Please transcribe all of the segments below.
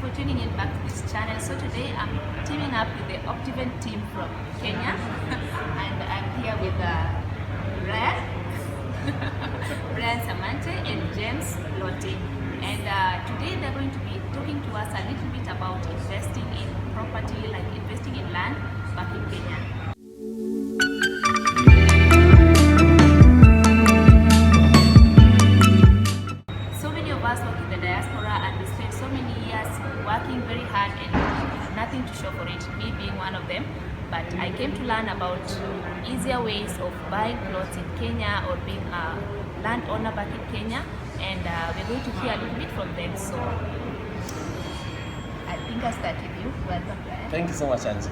for tuning in back to this channel. So today I'm teaming up with the Optiven team from Kenya and I'm here with Brian, Brian Samante and James Lotte. And today they're going to be talking to us a little bit about investing in property, like investing in land back in Kenya. Working very hard and nothing to show for it, me being one of them. But I came to learn about easier ways of buying plots in Kenya or being a landowner back in Kenya, and we're going to hear a little bit from them. So I think I'll start with you. Welcome, Brian. Thank you so much, Angie.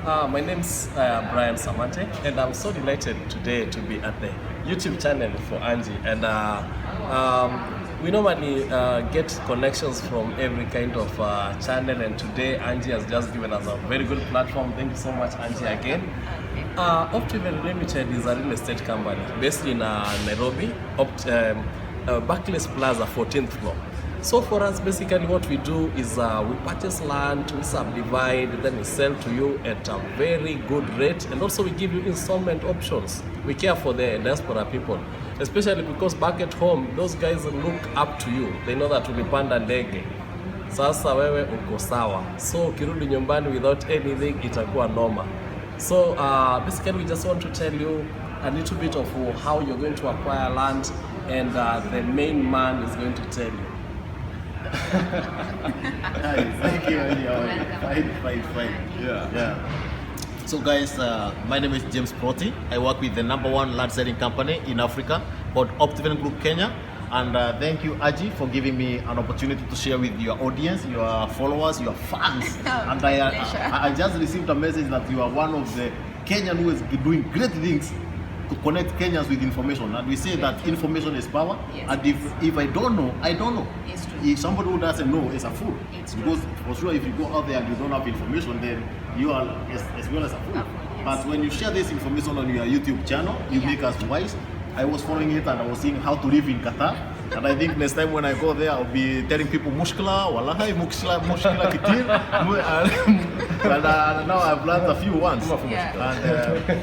My name's Brian Samante, and I'm so delighted today to be at the YouTube channel for Angie. And we normally get connections from every kind of channel, and today Angie has just given us a very good platform. Thank you so much, Angie, again. Optiven Limited is a real estate company based in Nairobi, Barclays Plaza, 14th floor. So for us, basically what we do is we purchase land, we subdivide, then we sell to you at a very good rate, and also we give you installment options. We care for the diaspora people, especially because back at home, those guys look up to you. They know that ulipanda ndege, sasa wewe uko sawa. So ukirudi nyumbani without anything, itakuwa noma. So basically we just want to tell you a little bit of how you're going to acquire land, and the main man is going to tell you. Thank you. Fine. Yeah. So guys, my name is James Lotte. I work with the #1 land selling company in Africa called Optiven Group Kenya. And thank you, Aji, for giving me an opportunity to share with your audience, your followers, your fans. And I just received a message that you are one of the Kenyan who is doing great things to connect Kenyans with information. And we say that information is power. Yes. And if I don't know, I don't know. It's true. If somebody who doesn't know is a fool. It's because for sure, if you go out there and you don't have information, then you are as well as a fool. Yes. But when you share this information on your YouTube channel, you make us wise. I was following it and I was seeing how to live in Qatar. And I think next time when I go there, I'll be telling people mushkila, wallahi, mushkila kitir. And now I've learned a few ones. Yeah. And,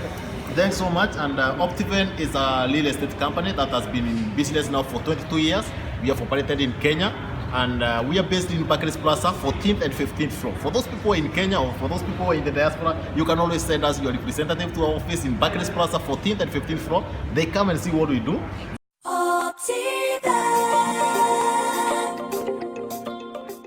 thanks so much. And Optiven is a real estate company that has been in business now for 22 years. We have operated in Kenya, and we are based in Barclays Plaza, 14th and 15th floor. For those people in Kenya or for those people in the diaspora, you can always send us your representative to our office in Barclays Plaza, 14th and 15th floor. They come and see what we do.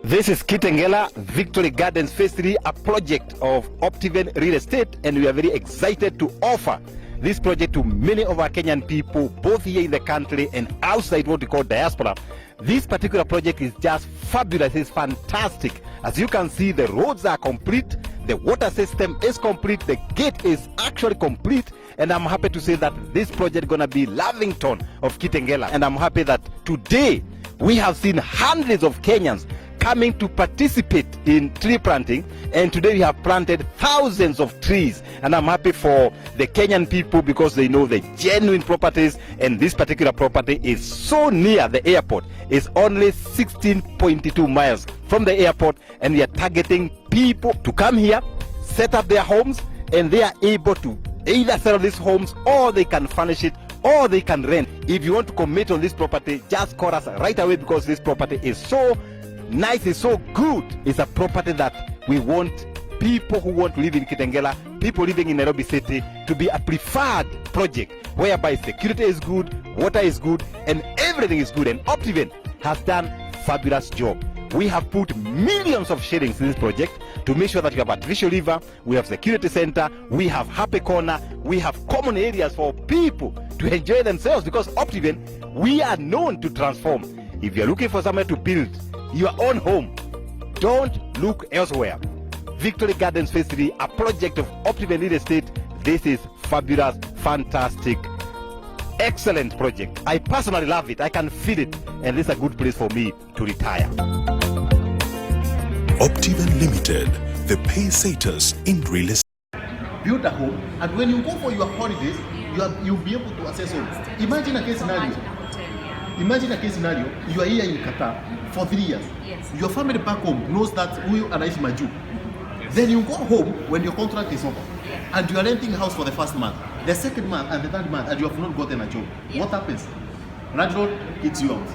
This is Kitengela Victory Gardens Phase 3, a project of Optiven Real Estate, and we are very excited to offer this project to many of our Kenyan people, both here in the country and outside what we call diaspora. This particular project is just fabulous, it's fantastic. As you can see, the roads are complete, the water system is complete, the gate is actually complete, and I'm happy to say that this project is going to be Lavington of Kitengela. And I'm happy that today we have seen hundreds of Kenyans coming to participate in tree planting, and today we have planted thousands of trees, and I'm happy for the Kenyan people because they know the genuine properties, and this particular property is so near the airport. It's only 16.2 miles from the airport, and we are targeting people to come here, set up their homes, and they are able to either sell these homes or they can furnish it or they can rent. If you want to commit on this property, just call us right away because this property is so nice, it's so good. It's a property that we want people who want to live in Kitengela, people living in Nairobi City, to be a preferred project whereby security is good, water is good, and everything is good. And Optiven has done a fabulous job. We have put millions of shillings in this project to make sure that we have artificial river, we have security center, we have happy corner, we have common areas for people to enjoy themselves, because Optiven, we are known to transform. If you're looking for somewhere to build your own home, don't look elsewhere. Victory Gardens Phase 3, a project of Optiven Real Estate. This is fabulous, fantastic, excellent project. I personally love it. I can feel it, and this is a good place for me to retire. Optiven Limited, the pay-setters in real estate. Build a home, and when you go for your holidays, you'll be able to access home. Imagine a case scenario. Imagine a case scenario, you are here in Qatar for 3 years. Yes. Your family back home knows that huyu anaishi Maju. Then you go home when your contract is over, and you are renting a house for the first month, the second month, and the third month, and you have not gotten a job. Yeah. What happens? Landlord kicks you out.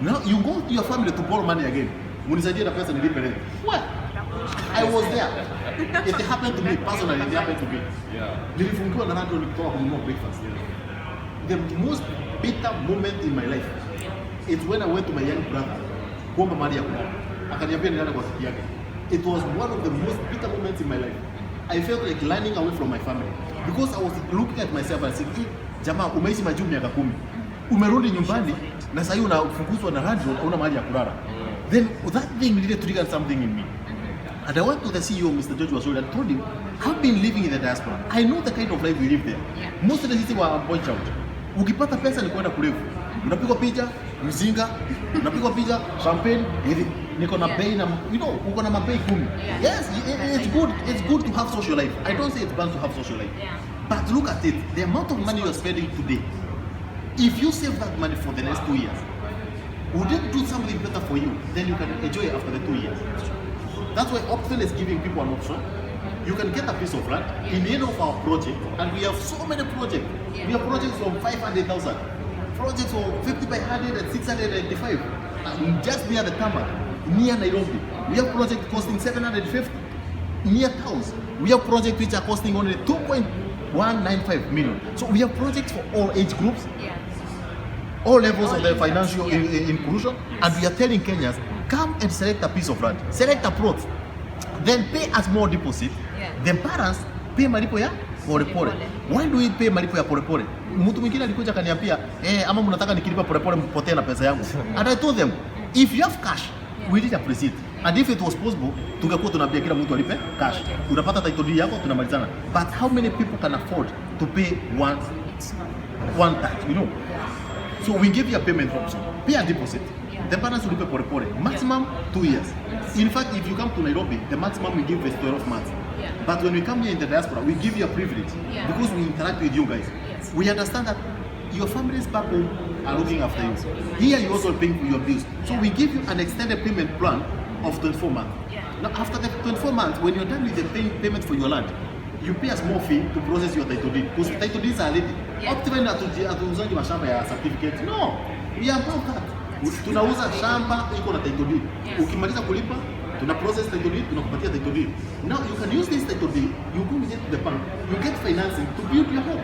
Now you go to your family to borrow money again. Munisaidie na pesa nilipe rent. What? I was there. It happened to me personally. It happened to me. Nilifungiwa na landlord kutoka kununua breakfast. The most bitter moment in my life is when I went to my young brother kuomba mali ya kulala. Akaniambia nilale kwa siku yake. It was one of the most bitter moments in my life. I felt like running away from my family because I was looking at myself and saying, jamaa umeishi Maju miaka 10. Umerudi nyumbani na sasa unafukuzwa na landlord, una mali ya kulala. Then that thing really triggered something in me. And I went to the CEO, Mr. George Wasuri, and told him, I've been living in the diaspora. I know the kind of life we live there. Yeah. Most of the sisi wa boy child. Ukipata pesa ni kwenda kulevu. Unapigwa picha, mzinga, unapigwa picha, champagne, niko na bei na, you know, uko na mabei 10. Yeah. Yes, it's good to have social life. I don't say it's bad to have social life. Yeah. But look at it, the amount of money you are spending today. If you save that money for the next 2 years, would it do something better for you? Then you can enjoy it after the 2 years. That's why Option is giving people an option. You can get a piece of land in the end of our project, and we have so many projects. We have projects from 500,000, projects from 50 by 100 and 685, and just near the tarmac, near Nairobi. We have projects costing 750, near towns. We have projects which are costing only 2.195 million. So we have projects for all age groups, Yeah. all levels of the All levels, financial yeah. inclusion, and we are telling Kenyans, come and select a piece of land, select a plot, then pay a small deposit, Yeah. the balance pay malipo ya polepole. Why do we pay malipo ya polepole? Mtu mwingine alikuja akaniambia, ama mnataka nikilipa polepole mpotee na pesa yangu. And I told them, if you have cash, we did appreciate. And if it was possible, tungekuwa tunaambia kila mtu alipe cash. Unapata title deed yako tunamalizana. But how many people can afford to pay one time, you know? So we give you a payment option, pay a deposit. The balance will be pole, maximum 2 years. In fact, if you come to Nairobi, the maximum we give is 12 months. Yeah. But when we come here in the diaspora, we give you a privilege Yeah. because we interact with you guys. Yes. We understand that your families back home are looking after you. Here you also paying for your bills. So we give you an extended payment plan of 24 months. Yeah. Now after the 24 months, when you're done with the payment for your land, you pay a small fee to process your title deed. Because title deeds are ready. Yeah. Optiven hatuuzangi mashamba ya certificate. No, we are above that. Tunauza shamba iko na title deed. Yes. Ukimaliza kulipa, tuna process title deed, tunakupatia title deed. Now you can use this title deed, you go with it to the bank, you get financing to build your home.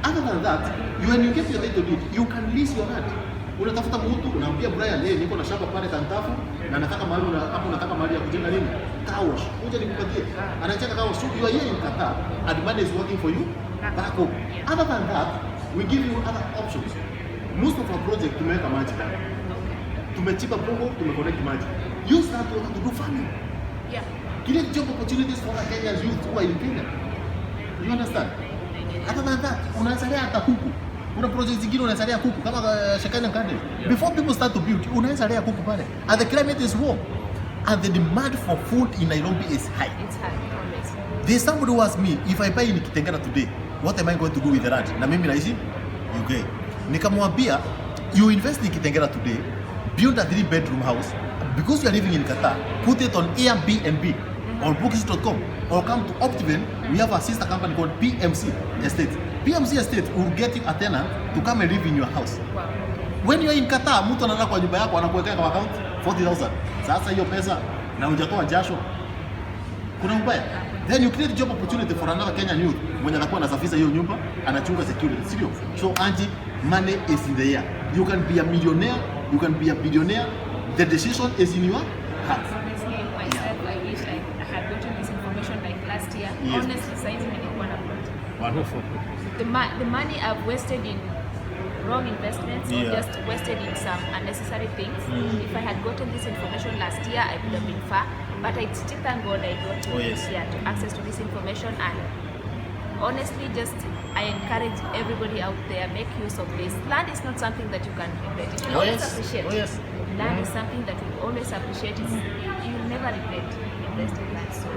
Other than that, when you get your title deed, you can lease your land. Unatafuta mtu, unaambia Brian, niko na shamba pale Kantafu na nataka mahali hapo, nataka mahali ya kujenga nini? Car wash. Kuja nikupatie. Anacheka car wash. So you are here in Qatar and money is working for you back home. Other than that, we give you other options. Most of our project tumeweka maji ndani. Tumechimba bongo, tumeconnect maji. Use that water to do farming. Yeah. Create job opportunities for the Kenyan youth who are in Kenya. You understand? Other than that, unaanzalia hata kuku. Kuna project zingine unaanzalia kuku kama Shekina Garden. Before people start to build, unaanzalia kuku pale. And the climate is warm. And the demand for food in Nairobi is high. It's hard, always. There's somebody who asked me, if I buy in Kitengela today, what am I going to do with the land? Na mimi naishi UK. Nikamwambia, you invest in Kitengela today, build a 3-bedroom house, because you are living in Qatar, put it on Airbnb or Bookish.com, or come to Optiven. We have a sister company called PMC Estate. PMC Estate will get you a tenant to come and live in your house. Wow. When you are in Qatar, mtu analala kwa nyumba yako anakuwekea kwa account 40,000. Sasa hiyo pesa na hujatoa jasho, kuna ubaya. Then you create job opportunity for another Kenyan youth mwenye anakuwa anasafisha hiyo nyumba, anachunga security. Sio? So Angie, money is in the air. You can be a millionaire, you can be a billionaire. The decision is in your hands. Honestly, myself, I wish I had gotten this information like last year. Yes. Honestly, saizi nilikuwa na plot. Wonderful. The money I've wasted in wrong investments or Yeah. just wasted in some unnecessary things. If I had gotten this information last year, I would have been far. But I still thank God I got Oh, yes. to access to this information. And honestly, just I encourage everybody out there, make use of this. Land is not something that you can regret. It will Oh, always yes. appreciate. Oh, yes. Land is something that you always appreciate. You will never regret investing in land. So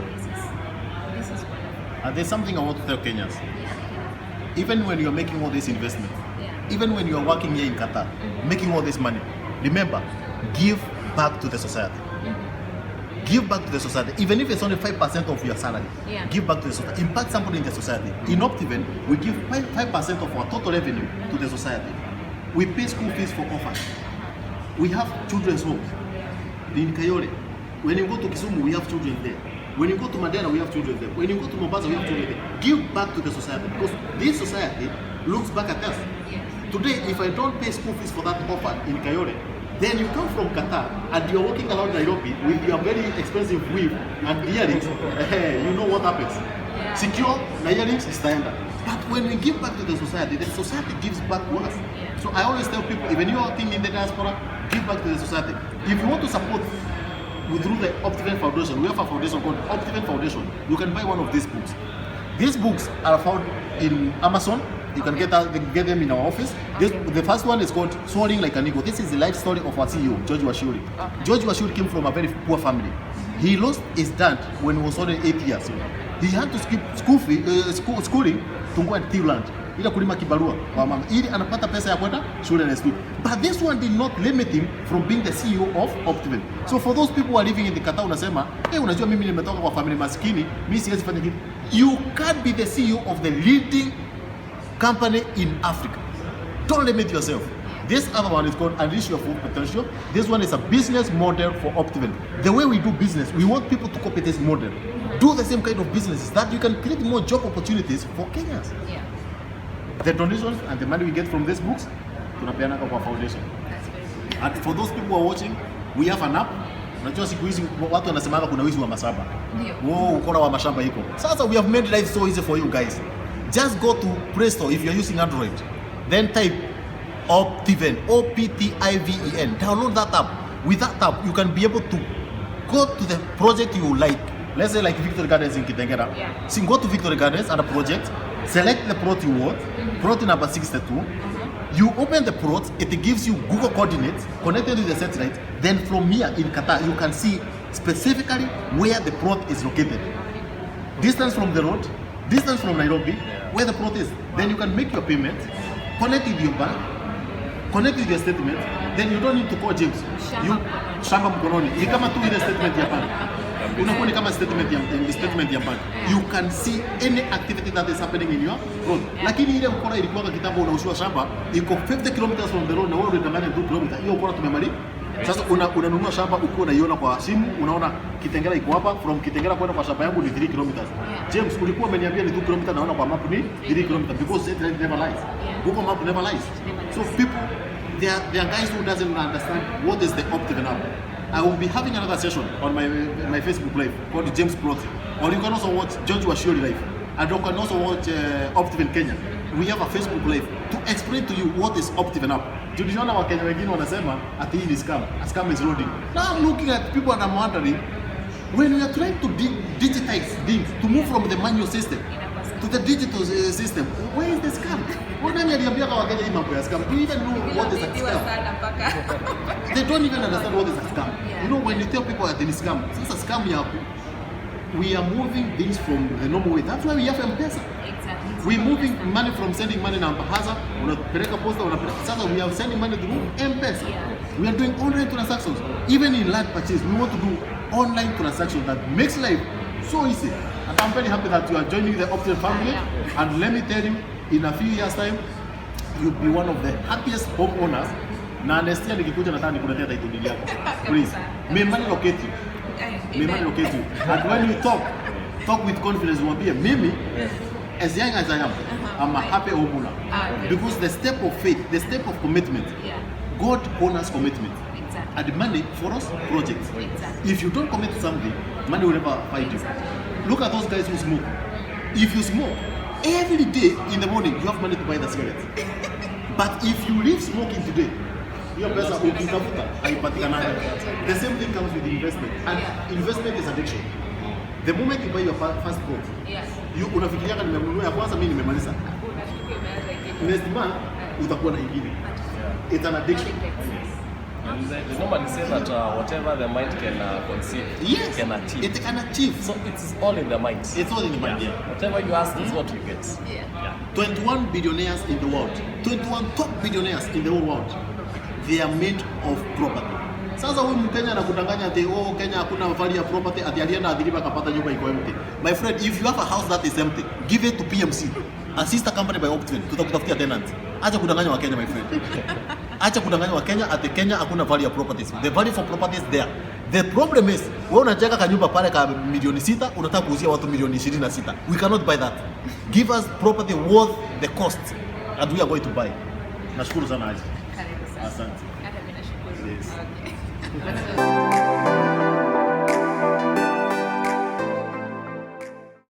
this is wonderful. And there's something I want to tell Kenyans. Yeah. Even when you're making all this investment, Yeah. even when you are working here in Qatar, making all this money, remember, give back to the society. Give back to the society, even if it's only 5% of your salary. Yeah. Give back to the society. Impact somebody in the society. In Optiven, we give 5% of our total revenue to the society. We pay school fees for orphans. We have children's homes in Kayole. When you go to Kisumu, we have children there. When you go to Mandela, we have children there. When you go to Mombasa, we have children there. Give back to the society, because this society looks back at us. Yes. Today, if I don't pay school fees for that orphan in Kayole, then you come from Qatar and you're walking around Nairobi with your very expensive weave and earrings. You know what happens. Yeah. Secure na earrings is standard. But when we give back to the society gives back to us. Yeah. So I always tell people, even you are working in the diaspora, give back to the society. If you want to support through the Optiven Foundation, we have a foundation called Optiven Foundation. You can buy one of these books. These books are found in Amazon. You can get them in our office. The first one is called Soaring Like an Eagle. This is the life story of our CEO, George Washuri. Okay. George Washuri came from a very poor family. He lost his dad when he was only 8 years. He had to skip schooling to go and till land. Ila kulima kibarua kwa mama. Ili anapata pesa ya kwenda shule na school. But this one did not limit him from being the CEO of Optiven. So for those people who are living in the Qatar, unasema, unajua mimi nimetoka kwa family maskini, mimi siwezi fanya kitu. You can't be the CEO of the leading company in Africa. Don't limit yourself. This other one is called Unleash Your Full Potential. This one is a business model for Optiven. The way we do business, we want people to copy this model. Do the same kind of businesses that you can create more job opportunities for Kenyans. Yeah. The donations and the money we get from these books, tunapeana kwa foundation. That's very good. And for those people who are watching, we have an app. Unajua siku hizi watu wanasema kuna wizi wa mashamba. Ndio. Ukora wa mashamba iko. Sasa we have made life so easy for you guys. Just go to Play Store if you're using Android. Then type Optiven, Optiven. Download that app. With that app, you can be able to go to the project you like. Let's say like Victory Gardens in Kitengela. Yeah. So go to Victory Gardens and a project. Select the plot you want. Plot number 62. You open the plot. It gives you Google coordinates connected to the satellite. Then from here in Qatar, you can see specifically where the plot is located. Distance from the road. Distance from Nairobi, where the plot is. Then you can make your payment, connect with your bank, connect with your statement. Then you don't need to call James. Shamba mkononi. Ni kama tu ile statement ya bank. Unakuwa ni kama statement ya bank. You can see any activity that is happening in your road. Lakini ile mkono ilikuwa kitambo unaushua shamba, iko 50 kilometers from the road na wewe unatamani 2 kilometers. Hiyo mkono tumemaliza. Sasa unanunua shamba ukiwa unaiona kwa simu, unaona Kitengela iko hapa, from Kitengela kwenda kwa shamba yangu ni 3 kilometers. James, ulikuwa umeniambia ni 2 kilometers, naona kwa map ni 3 kilometers because it never lies. Google map never lies. So people, there are guys who doesn't understand what is the Optiven app. I will be having another session on my Facebook live called James Proti. Or you can also watch George Washuri live. And you can also watch Optiven Kenya. We have a Facebook live to explain to you what is Optiven app. Tuliona Wakenya wengine wanasema ati hii ni scam. A scam is loading. Now I'm looking at people and I'm wondering, when we are trying to digitize things, to move from the manual system to the digital system, where is the scam? Nani aliambia kwa Wakenya hii mambo ya scam? Do you even know what is a scam? They don't even understand what is a scam. You know, when you tell people that it is scam, it's a scam yapo. We are moving things from the normal way. That's why we have M-Pesa. Exactly. We're moving money from sending money na Mpesa, unapeleka posta, sasa we are sending money through M-Pesa. Yeah. We are doing online transactions. Even in land purchase, we want to do online transactions that makes life so easy. And I'm very happy that you are joining the Optiven family. Yeah. And let me tell you, in a few years time, you'll be one of the happiest homeowners. Na Anestia nikikuja nataka nikuletea title deed yako. Please, may money locate you. May money locate you. And when you talk with confidence, mwambie mimi, as young as I am, I'm a happy homeowner. Because the step of faith, the step of commitment, God honors commitment. Exactly. And money for us, projects. Exactly. If you don't commit to something, money will never find you. Look at those guys who smoke. If you smoke, every day in the morning, you have money to buy the cigarettes. But if you leave smoking today, your pesa ukitafuta haipatikanaje. The same thing comes with investment. And investment is addiction. The moment you buy your first boat, you unafikiria kama nimenunua ya kwanza mimi nimemaliza. Next month utakuwa na ingine. It's an addiction. And they normally say that whatever the mind can conceive, Yes, can achieve. it can achieve. So it's all in the mind. It's all in the mind, yeah. Whatever you ask is what you get. Yeah. 21 billionaires in the world, 21 top billionaires in the whole world, they are made of property. Sasa huyu Mkenya anakudanganya ati Kenya hakuna value ya property, ati alienda adhiriva akapata nyumba iko empty. My friend, if you have a house that is empty, give it to PMC, a sister company by Optven, tutakutafutia tenant. Acha kudanganya wa Kenya, my friend. Acha kudanganya wa Kenya ati Kenya hakuna value ya properties. The value for property is there. The problem is, wewe unacheka kanyumba pale ka milioni 6, unataka kuuzia watu milioni 26. We cannot buy that. Give us property worth the cost and we are going to buy. Nashukuru sana Haji. Karibu sana. Asante. Hata mimi nashukuru. Yes. Okay.